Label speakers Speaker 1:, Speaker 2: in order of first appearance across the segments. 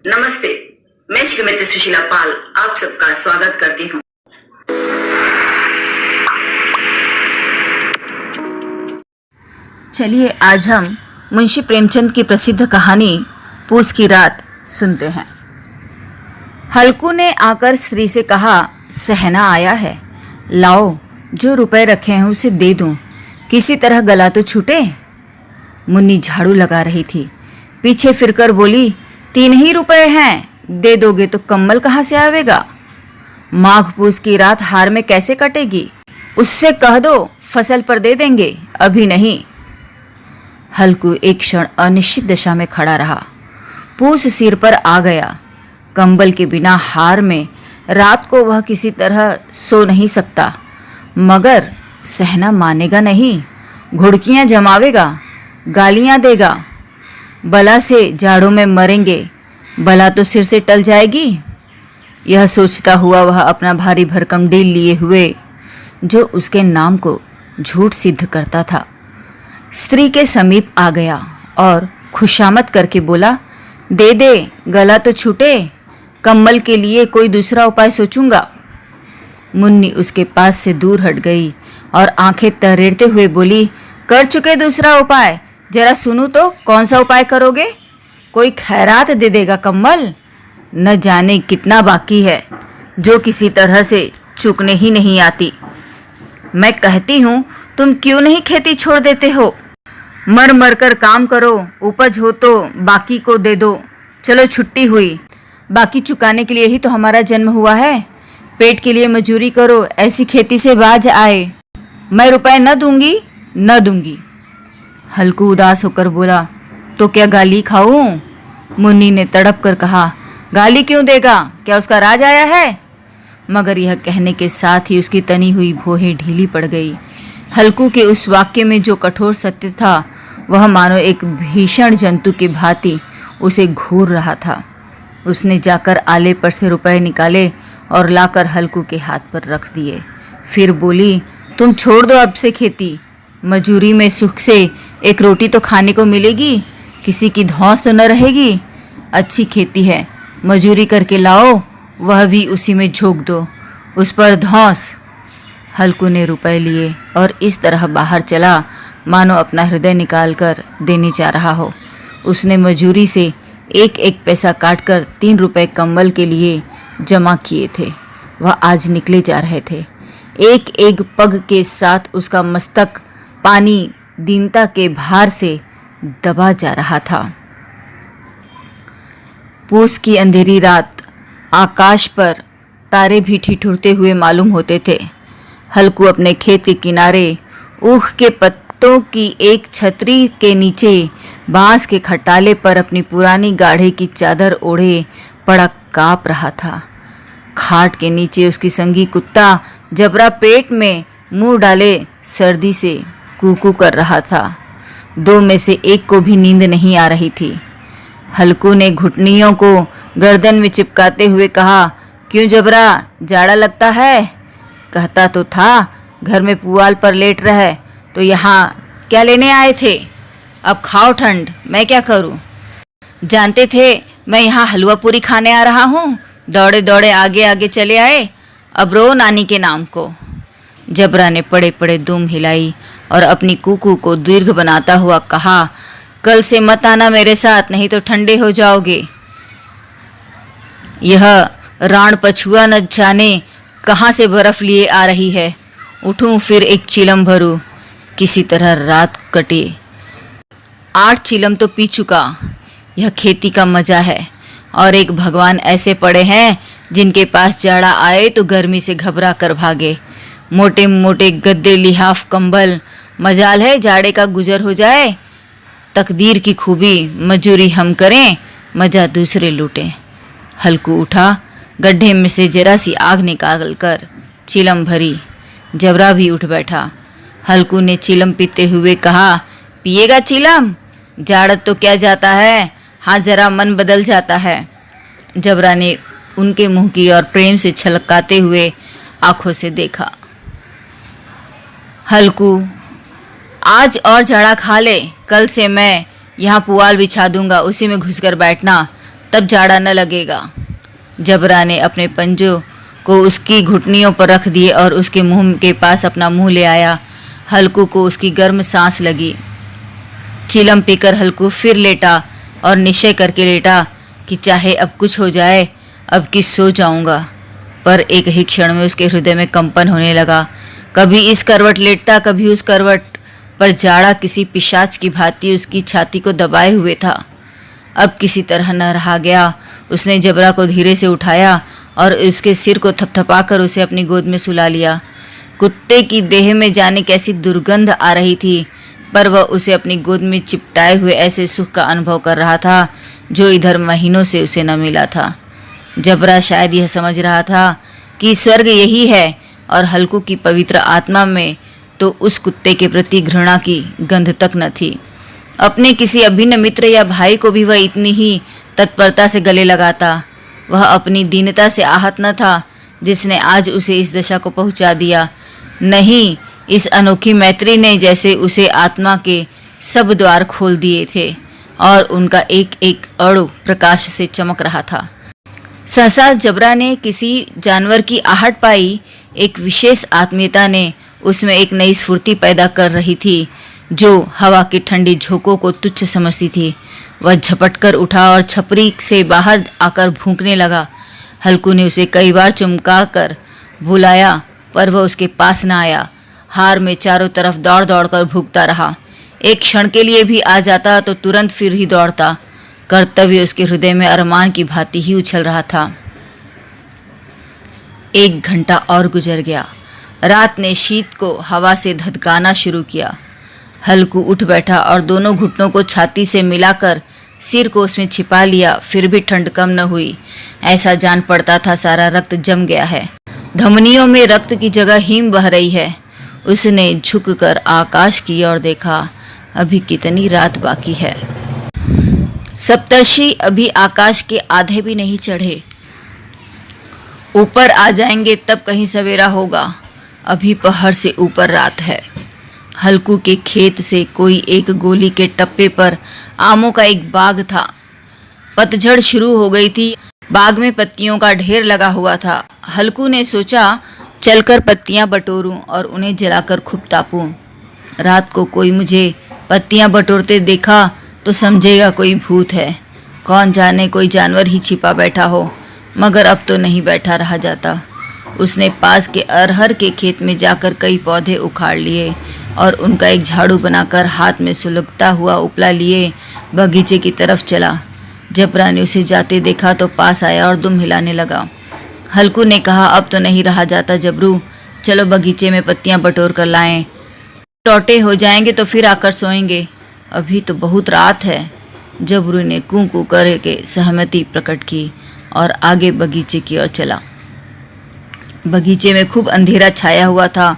Speaker 1: नमस्ते, मैं श्रीमती सुशीला पाल आप सबका स्वागत करती हूँ।
Speaker 2: चलिए आज हम मुंशी प्रेमचंद की प्रसिद्ध कहानी पूस की रात सुनते हैं। हल्कू ने आकर स्त्री से कहा, सहना आया है, लाओ जो रुपए रखे हैं उसे दे दूं, किसी तरह गला तो छूटे। मुन्नी झाड़ू लगा रही थी, पीछे फिरकर बोली, 3 ही रुपए हैं, दे दोगे तो कम्बल कहाँ से आवेगा। माघ पूस की रात हार में कैसे कटेगी, उससे कह दो फसल पर दे देंगे, अभी नहीं। हल्कू एक क्षण अनिश्चित दशा में खड़ा रहा। पूस सिर पर आ गया। कंबल के बिना हार में रात को वह किसी तरह सो नहीं सकता, मगर सहना मानेगा नहीं, घुड़कियां जमावेगा, गालियां देगा। बला से जाड़ों में मरेंगे, बला तो सिर से टल जाएगी। यह सोचता हुआ वह अपना भारी भरकम डील लिए हुए, जो उसके नाम को झूठ सिद्ध करता था, स्त्री के समीप आ गया और खुशामद करके बोला, दे दे, गला तो छूटे, कम्बल के लिए कोई दूसरा उपाय सोचूंगा। मुन्नी उसके पास से दूर हट गई और आंखें तरेरते हुए बोली, कर चुके दूसरा उपाय, जरा सुनूं तो कौन सा उपाय करोगे। कोई खैरात दे देगा कम्बल, न जाने कितना बाकी है जो किसी तरह से चुकने ही नहीं आती। मैं कहती हूँ तुम क्यों नहीं खेती छोड़ देते हो, मर मर कर काम करो, उपज हो तो बाकी को दे दो। चलो छुट्टी हुई, बाकी चुकाने के लिए ही तो हमारा जन्म हुआ है, पेट के लिए मजूरी करो, ऐसी खेती से बाज आए। मैं रुपए न दूंगी। हल्कू उदास होकर बोला, तो क्या गाली खाऊं। मुन्नी ने तड़प कर कहा, गाली क्यों देगा, क्या उसका राज आया है। मगर यह कहने के साथ ही उसकी तनी हुई भौहें ढीली पड़ गई। हल्कू के उस वाक्य में जो कठोर सत्य था, वह मानो एक भीषण जंतु की भांति उसे घूर रहा था। उसने जाकर आले पर से रुपए निकाले और लाकर हल्कू के हाथ पर रख दिए। फिर बोली, तुम छोड़ दो अब से खेती, मजूरी में सुख से एक रोटी तो खाने को मिलेगी, किसी की धौंस तो न रहेगी। अच्छी खेती है, मजूरी करके लाओ, वह भी उसी में झोंक दो, उस पर धौंस। हल्कू ने रुपए लिए और इस तरह बाहर चला मानो अपना हृदय निकाल कर देने जा रहा हो। उसने मजूरी से एक एक पैसा काटकर 3 रुपए कम्बल के लिए जमा किए थे। वह आज निकले जा रहे थे। एक एक पग के साथ उसका मस्तक पानी दीनता के भार से दबा जा रहा था। पूस की अंधेरी रात, आकाश पर तारे भी ठिठुरते हुए मालूम होते थे। हल्कू अपने खेत के किनारे ऊख के पत्तों की एक छतरी के नीचे बांस के खटाले पर अपनी पुरानी गाढ़े की चादर ओढ़े पड़ा काँप रहा था। खाट के नीचे उसकी संगी कुत्ता जबरा पेट में मुंह डाले सर्दी से कूकू कर रहा था। 2 में से एक को भी नींद नहीं आ रही थी। हल्कू ने घुटनियों को गर्दन में चिपकाते हुए कहा, क्यों जबरा, जाड़ा लगता है। कहता तो था घर में पुआल पर लेट रहे, तो यहाँ क्या लेने आए थे। अब खाओ ठंड, मैं क्या करूं। जानते थे मैं यहाँ हलवा पूरी खाने आ रहा हूँ, दौड़े दौड़े आगे आगे चले आए, अब रो नानी के नाम को। जबरा ने पड़े पड़े दुम हिलाई और अपनी कुकू को दीर्घ बनाता हुआ कहा, कल से मत आना मेरे साथ, नहीं तो ठंडे हो जाओगे। यह राण पछुआ न जाने कहाँ से बर्फ लिए आ रही है। उठूं फिर एक चिलम भरूं, किसी तरह रात कटे। 8 चिलम तो पी चुका। यह खेती का मजा है। और एक भगवान ऐसे पड़े हैं जिनके पास जाड़ा आए तो गर्मी से घबरा कर भागे। मोटे मोटे गद्दे, लिहाफ, कंबल, मजाल है जाड़े का गुजर हो जाए। तकदीर की खूबी, मजूरी हम करें, मजा दूसरे लूटें। हल्कू उठा, गड्ढे में से जरा सी आग निकाल कर चिलम भरी। जबरा भी उठ बैठा। हल्कू ने चिलम पीते हुए कहा, पिएगा चिलम, जाड़ तो क्या जाता है, हाँ जरा मन बदल जाता है। जबरा ने उनके मुंह की ओर प्रेम से छलकाते हुए आंखों से देखा। हल्कू, आज और जाड़ा खा ले, कल से मैं यहाँ पुआल बिछा दूंगा, उसी में घुसकर बैठना, तब जाड़ा न लगेगा। जबरा ने अपने पंजों को उसकी घुटनियों पर रख दिए और उसके मुंह के पास अपना मुंह ले आया। हल्कू को उसकी गर्म सांस लगी। चिलम पीकर हल्कू फिर लेटा और निश्चय करके लेटा कि चाहे अब कुछ हो जाए, अब कि सो जाऊंगा। पर एक ही क्षण में उसके हृदय में कंपन होने लगा। कभी इस करवट लेटता, कभी उस करवट पर जाड़ा किसी पिशाच की भांति उसकी छाती को दबाए हुए था। अब किसी तरह न रहा गया। उसने जबरा को धीरे से उठाया और उसके सिर को थपथपाकर उसे अपनी गोद में सुला लिया। कुत्ते की देह में जाने कैसी दुर्गंध आ रही थी, पर वह उसे अपनी गोद में चिपटाए हुए ऐसे सुख का अनुभव कर रहा था जो इधर महीनों से उसे न मिला था। जबरा शायद यह समझ रहा था कि स्वर्ग यही है और हल्कू की पवित्र आत्मा में तो उस कुत्ते के प्रति घृणा की गंध तक न थी। अपने किसी अभिन्न मित्र या भाई को भी वह इतनी ही तत्परता से गले लगाता। वह अपनी दीनता से आहत न था जिसने आज उसे इस दशा को पहुंचा दिया। नहीं, इस अनोखी मैत्री ने जैसे उसे आत्मा के सब द्वार खोल दिए थे और उनका एक एक अणु प्रकाश से चमक रहा था। सहसा जबरा ने किसी जानवर की आहट पाई। एक विशेष आत्मीयता ने उसमें एक नई स्फूर्ति पैदा कर रही थी जो हवा की ठंडी झोंकों को तुच्छ समझती थी। वह झपट कर उठा और छपरी से बाहर आकर भूंकने लगा। हल्कू ने उसे कई बार चुमका कर बुलाया, पर वह उसके पास न आया। हार में चारों तरफ दौड़ दौड़ कर भूखता रहा। एक क्षण के लिए भी आ जाता तो तुरंत फिर ही दौड़ता। कर्तव्य उसके हृदय में अरमान की भांति ही उछल रहा था। 1 घंटा और गुजर गया। रात ने शीत को हवा से धधकाना शुरू किया। हल्कू उठ बैठा और दोनों घुटनों को छाती से मिलाकर सिर को उसमें छिपा लिया। फिर भी ठंड कम न हुई। ऐसा जान पड़ता था सारा रक्त जम गया है। धमनियों में रक्त की जगह हिम बह रही है। उसने झुककर आकाश की ओर देखा। अभी कितनी रात बाकी है। सप्तर्षि अभी आकाश के आधे भी नहीं चढ़े। ऊपर आ जाएंगे तब कहीं सवेरा होगा। अभी पहाड़ से ऊपर रात है। हल्कू के खेत से कोई एक गोली के टप्पे पर आमों का एक बाग था। पतझड़ शुरू हो गई थी। बाग में पत्तियों का ढेर लगा हुआ था। हल्कू ने सोचा चलकर पत्तियां बटोरूं और उन्हें जलाकर खूब तापूं। रात को कोई मुझे पत्तियां बटोरते देखा तो समझेगा कोई भूत है। कौन जाने कोई जानवर ही छिपा बैठा हो, मगर अब तो नहीं बैठा रहा जाता। उसने पास के अरहर के खेत में जाकर कई पौधे उखाड़ लिए और उनका एक झाड़ू बनाकर हाथ में सुलगता हुआ उपला लिए बगीचे की तरफ चला। जबरा ने उसे जाते देखा तो पास आया और दुम हिलाने लगा। हल्कू ने कहा, अब तो नहीं रहा जाता जबरू, चलो बगीचे में पत्तियां बटोर कर लाएं। टोटे हो जाएंगे तो फिर आकर सोएंगे। अभी तो बहुत रात है। जबरू ने कूं कूं करके सहमति प्रकट की और आगे बगीचे की ओर चला। बगीचे में खूब अंधेरा छाया हुआ था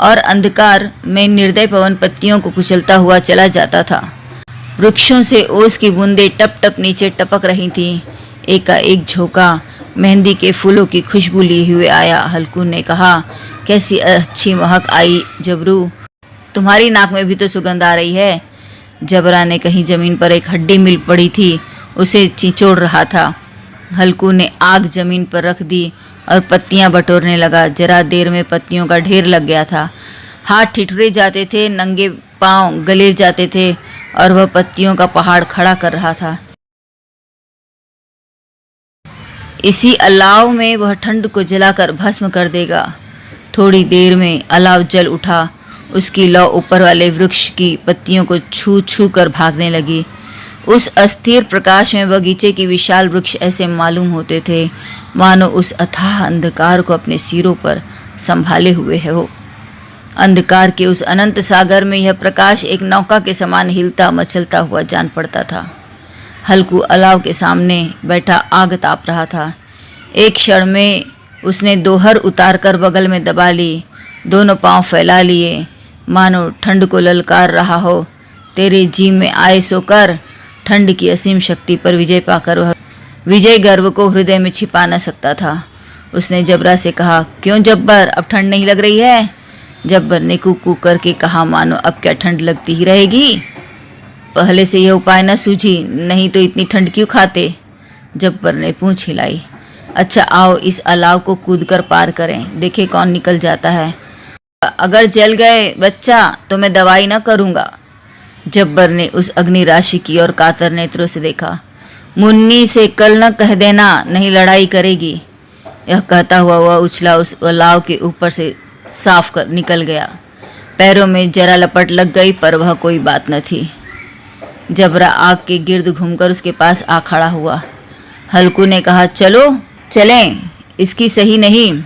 Speaker 2: और अंधकार में निर्दय पवन पत्तियों को कुचलता हुआ चला जाता था। वृक्षों से ओस की बूंदें टप टप नीचे टपक रही थीं। एकाएक झोंका मेहंदी के फूलों की खुशबू लिए हुए आया। हल्कू ने कहा, कैसी अच्छी महक आई जबरू, तुम्हारी नाक में भी तो सुगंध आ रही है। जबरा ने कहीं जमीन पर एक हड्डी मिल पड़ी थी, उसे चिंचोड़ रहा था। हल्कू ने आग जमीन पर रख दी और पत्तियां बटोरने लगा। जरा देर में पत्तियों का ढेर लग गया था। हाथ ठिठुरे जाते थे, नंगे पांव गले जाते थे और वह पत्तियों का पहाड़ खड़ा कर रहा था। इसी अलाव में वह ठंड को जलाकर भस्म कर देगा। थोड़ी देर में अलाव जल उठा। उसकी लौ ऊपर वाले वृक्ष की पत्तियों को छू छू कर भागने लगी। उस अस्थिर प्रकाश में बगीचे की विशाल वृक्ष ऐसे मालूम होते थे मानो उस अथाह अंधकार को अपने सिरों पर संभाले हुए है वो। अंधकार के उस अनंत सागर में यह प्रकाश एक नौका के समान हिलता मचलता हुआ जान पड़ता था। हल्कू अलाव के सामने बैठा आग ताप रहा था। एक क्षण में उसने दोहर उतार कर बगल में दबा ली, दोनों पांव फैला लिए मानो ठंड को ललकार रहा हो। तेरे जी में आए सो कर। ठंड की असीम शक्ति पर विजय पाकर वह विजय गर्व को हृदय में छिपा न सकता था। उसने जबरा से कहा, क्यों जब्बर, अब ठंड नहीं लग रही है? जब्बर ने कूकू करके कहा, मानो अब क्या ठंड लगती ही रहेगी। पहले से यह उपाय न सूझी, नहीं तो इतनी ठंड क्यों खाते। जब्बर ने पूंछ हिलाई। अच्छा आओ इस अलाव को कूदकर पार करें, देखे कौन निकल जाता है। अगर जल गए बच्चा तो मैं दवाई न करूँगा। जब्बर ने उस अग्नि राशि की ओर कातर नेत्रों से देखा। मुन्नी से कल न कह देना, नहीं लड़ाई करेगी। यह कहता हुआ वह उछला उस अलाव के ऊपर से साफ कर निकल गया। पैरों में जरा लपट लग गई पर वह कोई बात न थी। जबरा आग के गिर्द घूमकर उसके पास आ खड़ा हुआ। हल्कू ने कहा चलो चलें, इसकी सही नहीं,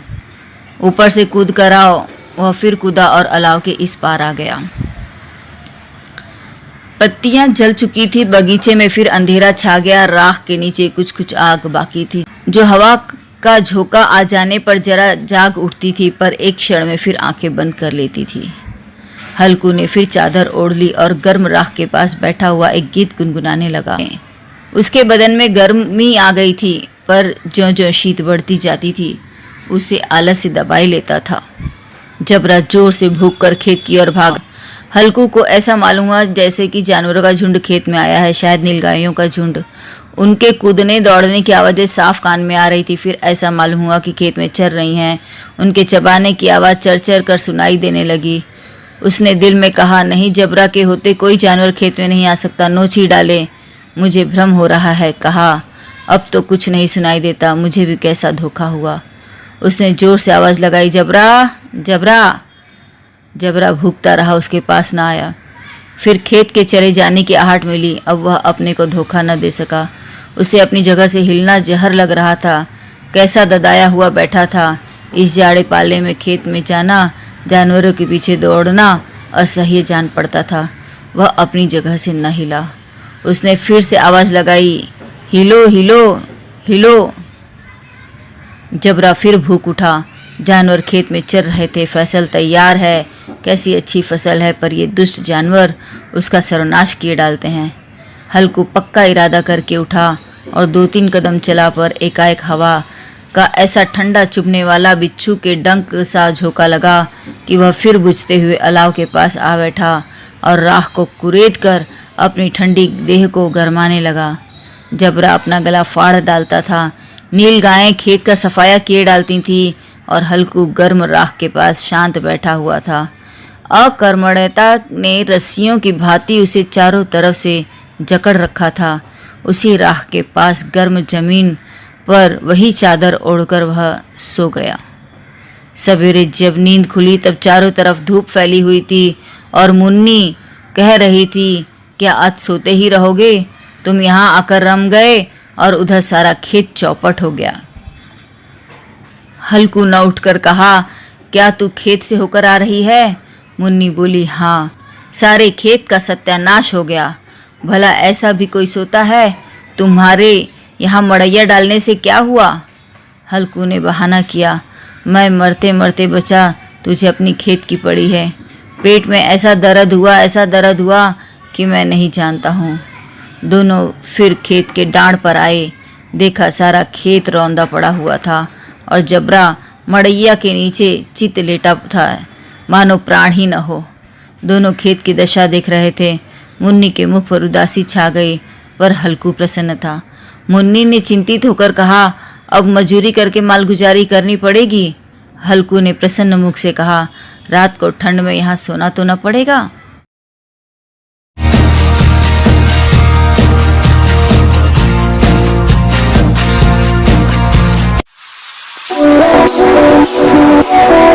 Speaker 2: ऊपर से कूद कर आओ। वह फिर कूदा और अलाव के इस पार आ गया। पत्तियां जल चुकी थी, बगीचे में फिर अंधेरा छा गया। राख के नीचे कुछ कुछ आग बाकी थी जो हवा का झोंका आ जाने पर जरा जाग उठती थी, पर एक क्षण में फिर आंखें बंद कर लेती थी। हल्कू ने फिर चादर ओढ़ ली और गर्म राख के पास बैठा हुआ एक गीत गुनगुनाने लगा। उसके बदन में गर्मी आ गई थी, पर ज्यों-ज्यों शीत बढ़ती जाती थी उसे आलस से दबाए लेता था। जबरा जोर से भूख कर खेत की ओर भागा। हल्कू को ऐसा मालूम हुआ जैसे कि जानवरों का झुंड खेत में आया है, शायद नीलगायों का झुंड। उनके कूदने दौड़ने की आवाज़ें साफ कान में आ रही थी। फिर ऐसा मालूम हुआ कि खेत में चर रही हैं। उनके चबाने की आवाज़ चर चर कर सुनाई देने लगी। उसने दिल में कहा, नहीं, जबरा के होते कोई जानवर खेत में नहीं आ सकता, नोच ही डाले, मुझे भ्रम हो रहा है। कहा, अब तो कुछ नहीं सुनाई देता, मुझे भी कैसा धोखा हुआ। उसने जोर से आवाज़ लगाई, जबरा जबरा। जबरा भूखता रहा, उसके पास ना आया। फिर खेत के चले जाने की आहट मिली। अब वह अपने को धोखा न दे सका। उसे अपनी जगह से हिलना जहर लग रहा था। कैसा ददाया हुआ बैठा था। इस जाड़े पाले में खेत में जाना, जानवरों के पीछे दौड़ना असह्य जान पड़ता था। वह अपनी जगह से न हिला। उसने फिर से आवाज़ लगाई, हिलो हिलो हिलो। जबरा फिर भूख उठा। जानवर खेत में चर रहे थे। फसल तैयार है, कैसी अच्छी फसल है, पर ये दुष्ट जानवर उसका सर्वनाश किए डालते हैं। हल्कू पक्का इरादा करके उठा और 2-3 कदम चला, पर एकाएक हवा का ऐसा ठंडा चुभने वाला बिच्छू के डंक सा झोंका लगा कि वह फिर बुझते हुए अलाव के पास आ बैठा और राख को कुरेद कर अपनी ठंडी देह को गरमाने लगा। जबरा अपना गला फाड़ डालता था। नील गायें खेत का सफाया किए डालती थी और हल्कू गर्म राख के पास शांत बैठा हुआ था। अकर्मण्यता ने रस्सियों की भांति उसे चारों तरफ से जकड़ रखा था। उसी राख के पास गर्म जमीन पर वही चादर ओढ़कर वह सो गया। सवेरे जब नींद खुली तब चारों तरफ धूप फैली हुई थी और मुन्नी कह रही थी, क्या आज सोते ही रहोगे? तुम यहाँ आकर रम गए और उधर सारा खेत चौपट हो गया। हल्कू न उठकर कहा, क्या तू खेत से होकर आ रही है? मुन्नी बोली, हाँ, सारे खेत का सत्यानाश हो गया। भला ऐसा भी कोई सोता है? तुम्हारे यहाँ मड़ैया डालने से क्या हुआ? हल्कू ने बहाना किया, मैं मरते मरते बचा, तुझे अपनी खेत की पड़ी है। पेट में ऐसा दर्द हुआ कि मैं नहीं जानता हूँ। दोनों फिर खेत के डांड पर आए। देखा सारा खेत रौंदा पड़ा हुआ था और जबरा मड़ैया के नीचे चित लेटा था, मानो प्राण ही न हो। दोनों खेत की दशा देख रहे थे। मुन्नी के मुख पर उदासी छा गई, पर हल्कू प्रसन्न था। मुन्नी ने चिंतित होकर कहा, अब मजूरी करके मालगुजारी करनी पड़ेगी। हल्कू ने प्रसन्न मुख से कहा, रात को ठंड में यहाँ सोना तो न पड़ेगा।
Speaker 3: Oh,